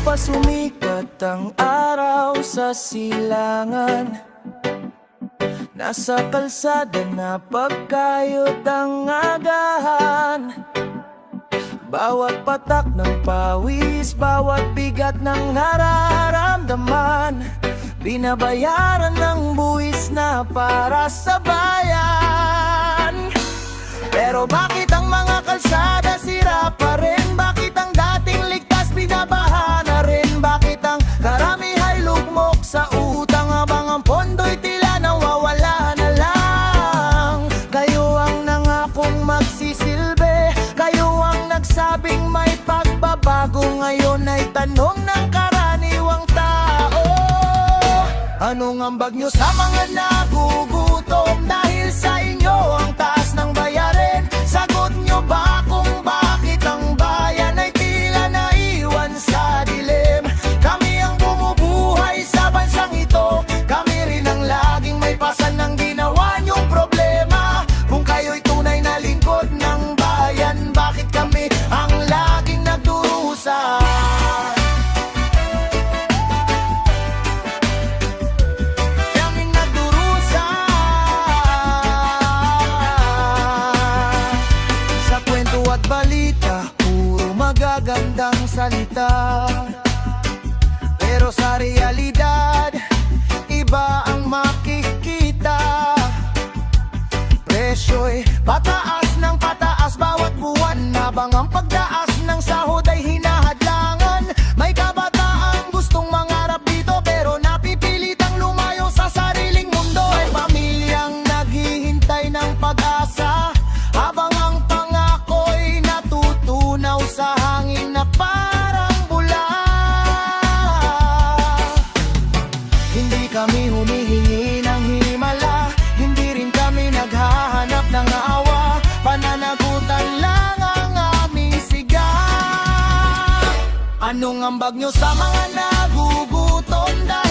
pa sumikat ang araw sa silangan, nasa kalsada na pagkayod ang agahan. Bawat patak ng pawis, bawat bigat ng nararamdaman, binabayaran ng buwis na para sa bayan. Pero bakit ang mga kalsada sira pa rin? Bakit ang dating ligtas binabaha na rin? Bakit ang karamihay lugmok sa utang habang ang pondo'y tila nawawala na lang? Kayo ang nangakong magsisilbi, kayo ang nagsabing may pagbabago, ngayon ay tanong ng karaniwang tao. Anong ambag nyo sa mga nagugutom dahil sa inyo ang taas ng bayarin? Sagot nyo ba kung bakit ang bayan ay tila naiwan sa dilim? Kami ang bumubuhay sa bansang ito, kami rin ang laging may pasan ng ginawa nyong problema. Kung kayo'y tunay na lingkod ng bayan, bakit kami ang laging nagdurusa? Balita, puro magagandang salita, pero sa realidad, iba ang makikita. Presyo'y pataas ng pataas bawat buwan, habang ang pagtaas ng sahod ay hinahadlangan. May kabataang gustong mangarap dito, pero napipilitang lumayo sa sariling mundo. Ay pamilyang naghihintay ng pag-asa, habang ang sa hangin na parang bula. Hindi kami humihingi ng himala, hindi rin kami naghahanap ng awa. Pananagutan lang ang aming sigaw. Anong ambag nyo sa mga nagugutom?